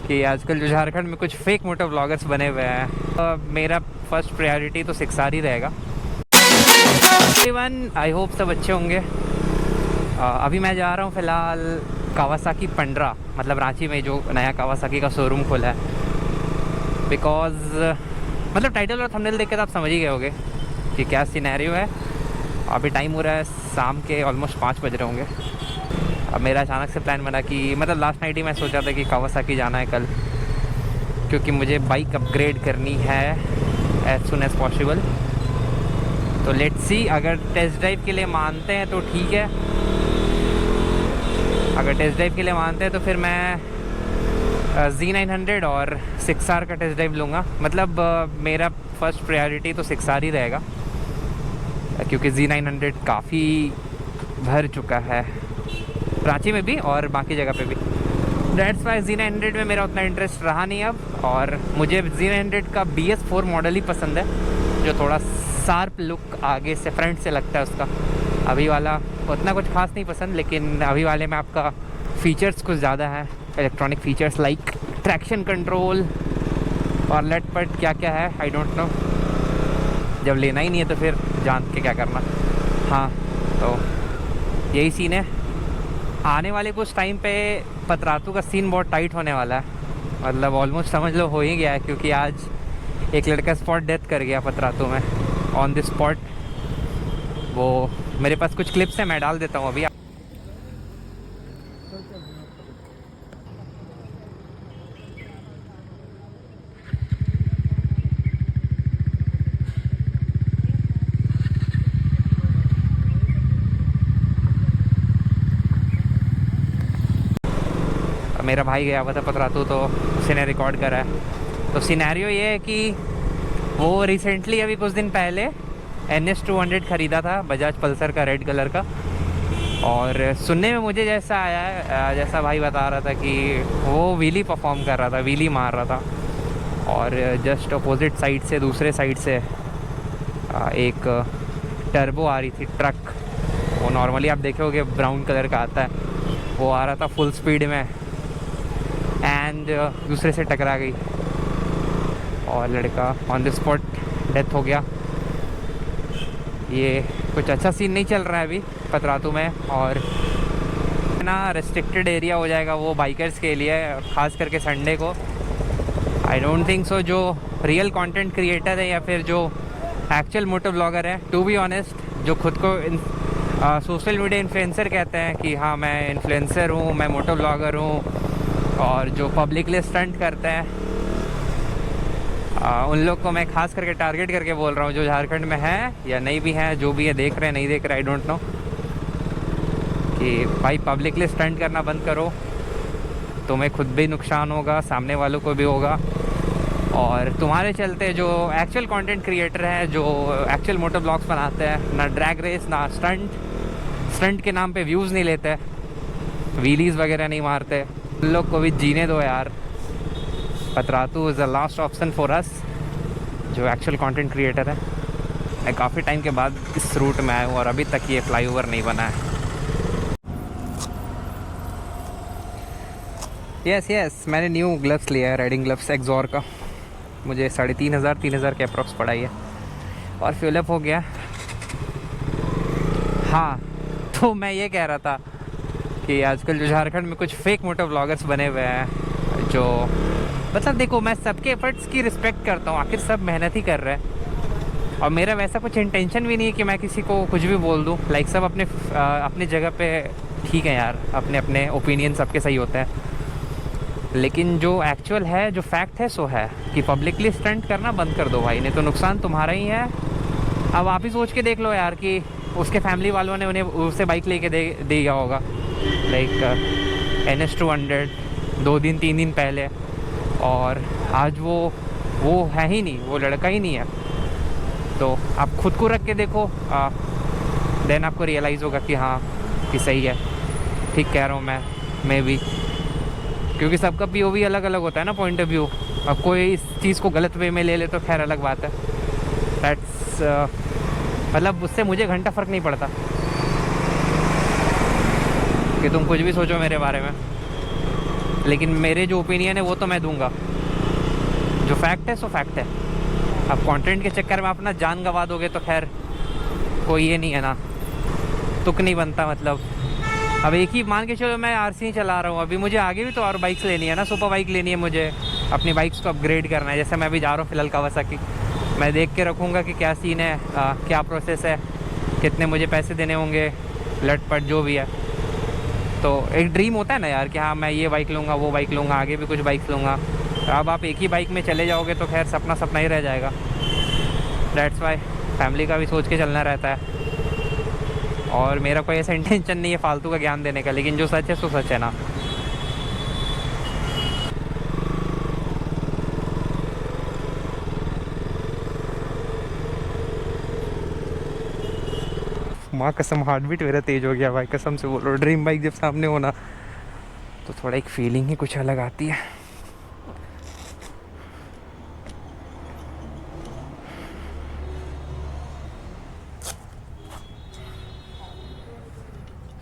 कि आजकल जो झारखंड में कुछ फेक मोटो व्लॉगर्स बने हुए हैं। मेरा फर्स्ट प्रायोरिटी तो सिक्सार ही रहेगा। आई होप सब अच्छे होंगे। अभी मैं जा रहा हूँ फ़िलहाल कावासाकी पंड्रा, मतलब रांची में जो नया कावासाकी का शोरूम खुला है। बिकॉज़ मतलब टाइटल और थंबनेल देख के तो आप समझ ही गए होंगे कि क्या सिनेरियो है। अभी टाइम हो रहा है शाम के ऑलमोस्ट 5 बज रहे होंगे। अब मेरा अचानक से प्लान बना कि मतलब लास्ट नाइट ही मैं सोचा था कि कावासाकी जाना है कल, क्योंकि मुझे बाइक अपग्रेड करनी है एज सुन एज़ पॉसिबल। तो लेट्स सी, अगर टेस्ट ड्राइव के लिए मानते हैं तो ठीक है। अगर टेस्ट ड्राइव के लिए मानते हैं तो फिर मैं Z900 और 6R का टेस्ट ड्राइव लूँगा। मतलब मेरा फर्स्ट प्रायोरिटी तो 6R ही रहेगा, क्योंकि Z900 काफ़ी भर चुका है रांची में भी और बाकी जगह पे भी। डेट्स वाई Z900 में मेरा उतना इंटरेस्ट रहा नहीं अब। और मुझे Z900 का BS4 मॉडल ही पसंद है, जो थोड़ा शार्प लुक आगे से फ्रंट से लगता है उसका। अभी वाला उतना कुछ खास नहीं पसंद, लेकिन अभी वाले में आपका फ़ीचर्स कुछ ज़्यादा है। Electronic features like traction control और लटपट क्या क्या है, आई डोंट नो। जब लेना ही नहीं है तो फिर जान के क्या करना। हाँ, तो यही सीन है। आने वाले कुछ टाइम पे पतरातू का सीन बहुत टाइट होने वाला है। मतलब ऑलमोस्ट समझ लो हो ही गया है, क्योंकि आज एक लड़का स्पॉट डेथ कर गया पतरातू में, ऑन द स्पॉट। वो मेरे पास कुछ क्लिप्स हैं, मैं डाल देता हूँ अभी। मेरा भाई गया हुआ था पतरातू, तो उसी ने रिकॉर्ड करा है। तो सिनेरियो ये है कि वो रिसेंटली अभी कुछ दिन पहले NS200 ख़रीदा था, बजाज पल्सर का, रेड कलर का। और सुनने में मुझे जैसा आया है, जैसा भाई बता रहा था कि वो व्हीली परफॉर्म कर रहा था, व्हीली मार रहा था। और जस्ट अपोजिट साइड से, दूसरे साइड से एक टर्बो आ रही थी, ट्रक। वो नॉर्मली आप देखे होगे ब्राउन कलर का आता है, वो आ रहा था फुल स्पीड में एंड दूसरे से टकरा गई और लड़का ऑन द स्पॉट डेथ हो गया। ये कुछ अच्छा सीन नहीं चल रहा है अभी पतरातू में, और ना रेस्ट्रिक्टेड एरिया हो जाएगा वो बाइकर्स के लिए, ख़ास करके संडे को। आई डोंट थिंक सो जो रियल कंटेंट क्रिएटर है या फिर जो एक्चुअल मोटो ब्लॉगर है, टू बी ऑनेस्ट, जो खुद को सोशल मीडिया इन्फ्लुएंसर कहते हैं कि हाँ मैं इन्फ्लुएंसर हूँ, मैं मोटो ब्लॉगर हूँ, और जो पब्लिकली स्टंट करते हैं, उन लोग को मैं खास करके टारगेट करके बोल रहा हूँ, जो झारखंड में है या नहीं भी है, जो भी है, देख रहे हैं नहीं देख रहे, आई डोंट नो, कि भाई पब्लिकली स्टंट करना बंद करो। तुम्हें खुद भी नुकसान होगा, सामने वालों को भी होगा, और तुम्हारे चलते जो एक्चुअल कंटेंट क्रिएटर हैं, जो एक्चुअल मोटो ब्लॉग्स बनाते हैं, ना ड्रैग रेस ना स्टंट के नाम पे व्यूज़ नहीं लेते, व्हीलीज़ वगैरह नहीं मारते, उन लोग को भी जीने दो यार। Patratu is the last option for us, जो एक्चुअल कंटेंट क्रिएटर है। मैं काफ़ी टाइम के बाद इस रूट में आया हूँ और अभी तक ये फ्लाईओवर नहीं बना है। यस, मैंने न्यू ग्लव्स लिया है, राइडिंग ग्लव्स एक्सॉर का। मुझे 3,500 के अप्रॉक्स पड़ा है, और फ्यूल अप हो गया। हाँ, तो मैं ये कह रहा था कि आजकल जो झारखंड में कुछ फेक मोटो व्लॉगर्स बने हुए हैं, जो मतलब देखो, मैं सबके एफर्ट्स की रिस्पेक्ट करता हूँ, आखिर सब मेहनत ही कर रहे हैं, और मेरा वैसा कुछ इंटेंशन भी नहीं है कि मैं किसी को कुछ भी बोल दूँ। लाइक सब अपने जगह पे ठीक है यार, अपने अपने ओपिनियन सबके सही होते हैं, लेकिन जो एक्चुअल है, जो फैक्ट है, सो है कि पब्लिकली स्टंट करना बंद कर दो भाई, नहीं तो नुकसान तुम्हारा ही है। अब आप ही सोच के देख लो यार कि उसके फैमिली वालों ने उन्हें उससे बाइक लेके दे दिया होगा, लाइक NS200 2 दिन 3 दिन पहले, और आज वो है ही नहीं, वो लड़का ही नहीं है। तो आप खुद को रख के देखो, देन आपको रियलाइज़ होगा कि हाँ, कि सही है, ठीक कह रहा हूँ मैं भी, क्योंकि सबका POV अलग अलग होता है ना, पॉइंट ऑफ व्यू। अब कोई इस चीज़ को गलत वे में ले ले तो खैर अलग बात है। दैट्स मतलब उससे मुझे घंटा फ़र्क नहीं पड़ता कि तुम कुछ भी सोचो मेरे बारे में। लेकिन मेरे जो ओपिनियन है वो तो मैं दूंगा, जो फैक्ट है सो फैक्ट है। अब कंटेंट के चक्कर में अपना जान गंवा दोगे तो खैर कोई ये नहीं है ना, तुक नहीं बनता। मतलब अब एक ही मान के चलो, मैं आरसी चला रहा हूँ, अभी मुझे आगे भी तो और बाइक्स लेनी है ना, सुपर बाइक लेनी है मुझे, अपनी बाइक्स को अपग्रेड करना है। जैसे मैं अभी जा रहा हूँ फिलहाल कावासाकी, मैं देख के रखूँगा कि क्या सीन है, क्या प्रोसेस है, कितने मुझे पैसे देने होंगे, लटपट जो भी है। तो एक ड्रीम होता है ना यार कि हाँ मैं ये बाइक लूँगा, वो बाइक लूँगा, आगे भी कुछ बाइक्स लूँगा। अब आप एक ही बाइक में चले जाओगे तो खैर सपना सपना ही रह जाएगा। दैट्स वाई फैमिली का भी सोच के चलना रहता है। और मेरा कोई ऐसा इंटेंशन नहीं है फालतू का ज्ञान देने का, लेकिन जो सच है सो सच है ना। माँ कसम हार्ट बीट मेरा तेज हो गया भाई, कसम से बोल रहा हूँ। ड्रीम बाइक जब सामने होना तो थोड़ा एक फीलिंग ही कुछ अलग आती है।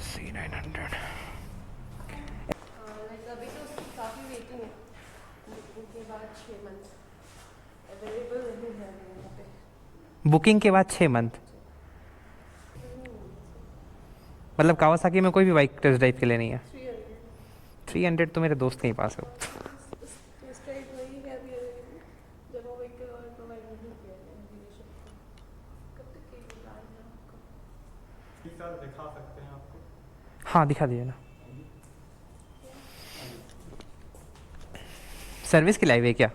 C900 अभी तो उसकी काफ़ी वेटिंग है, बुकिंग के बाद 6 मंथ अवेलेबल नहीं है अभी यहाँ पे। बुकिंग के बाद 6 मंथ, मतलब कावासाकी में कोई भी बाइक टेस्ट ड्राइव के लिए नहीं है। 300 तो मेरे दोस्त के ही पास है। टेस्ट ड्राइव वही है अभी available, जब वो व्हीकल और प्रोवाइड नहीं किया है डीलरशिप को। कब तक के लिए प्लान है आपका? सर दिखा सकते हैं आपको। हाँ दिखा दीजिए ना। सर्विस की लाइव है क्या?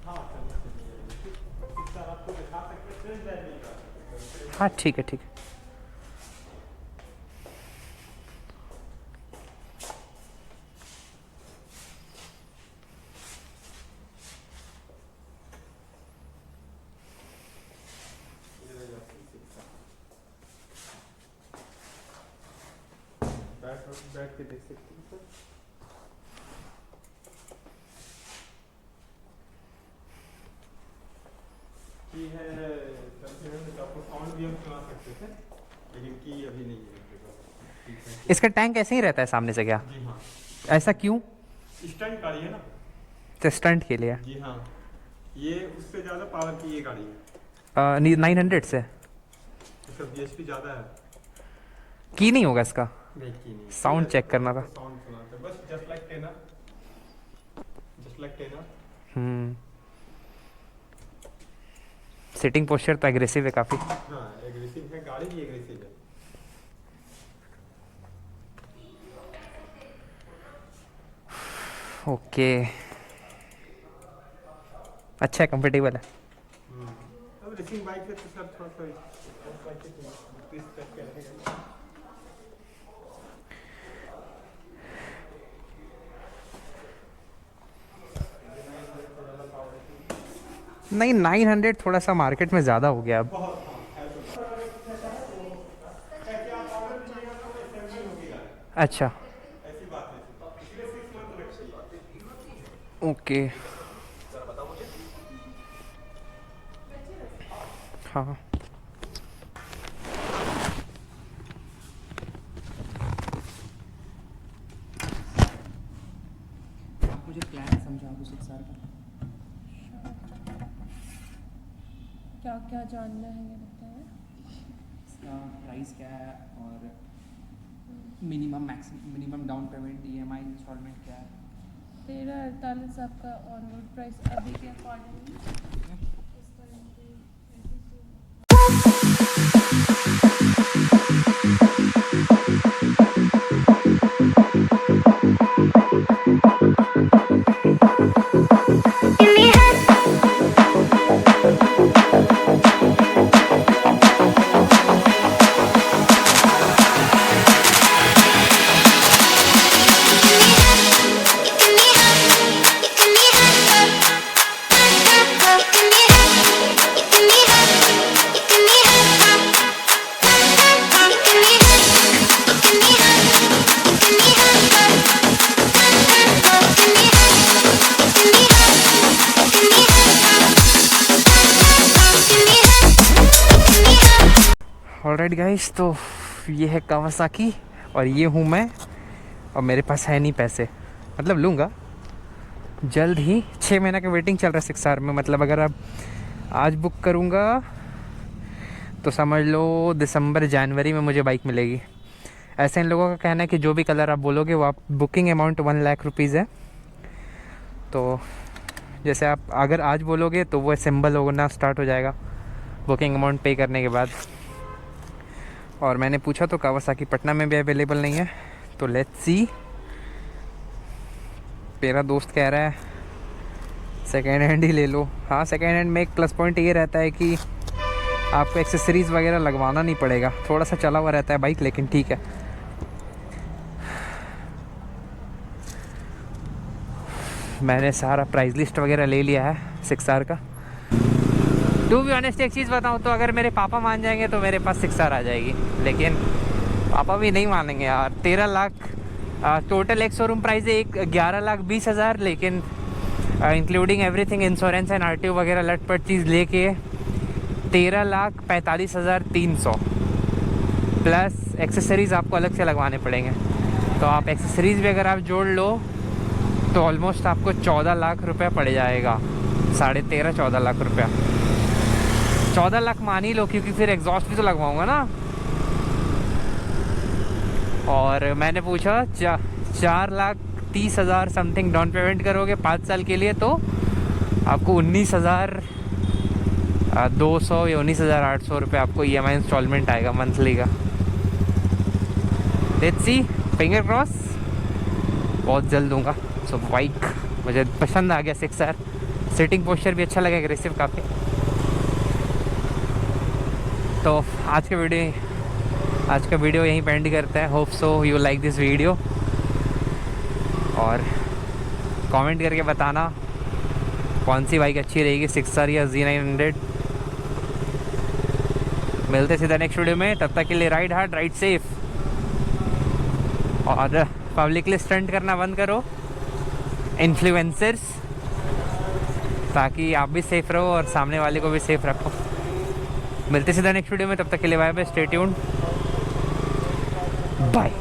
हाँ सर आपको दिखा सकते हैं, टेस्ट ड्राइव नहीं कर सकते। हाँ ठीक है ठीक है। बैठ के देख सकते हैं सर। की है सर, आपको साउंड भी हम सुना सकते थे, लेकिन की अभी नहीं है मेरे पास। ठीक है। इसका टैंक ऐसे ही रहता है सामने से क्या? जी हाँ, ऐसा क्यों? स्टंट गाड़ी है ना। तो स्टंट के लिए? जी हाँ, ये उससे ज़्यादा पावर की ये गाड़ी है। 900 से इसका BHP ज़्यादा है। की नहीं होगा इसका? नहीं की नहीं। साउंड चेक करना था। साउंड सुना था बस, just like tenor, just like tenor. Sitting posture तो एग्रेसिव है काफ़ी। हाँ एग्रेसिव है, गाड़ी भी एग्रेसिव है। ओके, अच्छा है, कंफर्टेबल है। अब रेसिंग बाइक है तो सर थोड़ा सा इस टाइप का रहेगा। नहीं 900 थोड़ा सा मार्केट में ज़्यादा हो गया अब। अच्छा ओके, हाँ मुझे प्लान समझा दो 6 साल का। क्या क्या जानना है ये बताएं। इसका प्राइस क्या है और minimum down payment, EMI instalment क्या है? 1348 आपका ऑन रोड प्राइस अभी के अकॉर्डिंग। ऑलराइट गाइस, तो ये है कावासाकी और ये हूँ मैं। और मेरे पास है नहीं पैसे, मतलब लूँगा जल्द ही। 6 महीना का वेटिंग चल रहा है 6R में, मतलब अगर आप आज बुक करूँगा तो समझ लो दिसंबर जनवरी में मुझे बाइक मिलेगी। ऐसे इन लोगों का कहना है कि जो भी कलर आप बोलोगे वो आप, बुकिंग अमाउंट 1 लाख रुपीज़ है। तो जैसे आप अगर आज बोलोगे तो वो सिंबल होना स्टार्ट हो जाएगा बुकिंग अमाउंट पे करने के बाद। और मैंने पूछा तो कावासाकी पटना में भी अवेलेबल नहीं है, तो लेट्स सी। मेरा दोस्त कह रहा है सेकेंड हैंड ही ले लो। हाँ, सेकेंड हैंड में एक प्लस पॉइंट ये रहता है कि आपको एक्सेसरीज़ वगैरह लगवाना नहीं पड़ेगा। थोड़ा सा चला हुआ रहता है बाइक, लेकिन ठीक है। मैंने सारा प्राइस लिस्ट वगैरह ले लिया है 6R का। टू बी ऑनेस्ट एक चीज़ बताऊँ तो अगर मेरे पापा मान जाएंगे तो मेरे पास 6R आ जाएगी, लेकिन पापा भी नहीं मानेंगे यार। 13 लाख टोटल एक शोरूम प्राइस है, 11,20,000, लेकिन including everything insurance and RTO वगैरह लटपट चीज़ लेके 13,45,300 प्लस एक्सेसरीज़ आपको अलग से लगवाने पड़ेंगे। तो आप एक्सेसरीज़ भी अगर आप जोड़ लो तो ऑलमोस्ट आपको 14 लाख रुपया पड़ जाएगा। 13.5-14 लाख रुपया, 14 लाख मान ही लो, क्योंकि फिर एग्जॉस्ट भी तो लगवाऊंगा ना। और मैंने पूछा 4,30,000 समथिंग डाउन पेमेंट करोगे 5 साल के लिए तो आपको 19,200 या 19,800 रुपये आपको EMI इंस्टॉलमेंट आएगा मंथली का। लेट्स सी, फिंगर क्रॉस, बहुत जल्द दूंगा। सो बाइक मुझे पसंद आ गया 6R। सिटिंग पोस्चर भी अच्छा लगा, एग्रेसिव काफ़ी। तो आज का वीडियो यहीं पे एंड करते हैं। Hope so you like this video, और कमेंट करके बताना कौन सी बाइक अच्छी रहेगी, 6R या Z900। मिलते सीधा नेक्स्ट वीडियो में, तब तक के लिए राइड हार्ड, राइड सेफ, और पब्लिकली स्टंट करना बंद करो इन्फ्लुएंसर्स, ताकि आप भी सेफ रहो और सामने वाले को भी सेफ रखो। मिलते सीधा नेक्स्ट वीडियो में, तब तक के लिए bye bye, stay tuned, bye.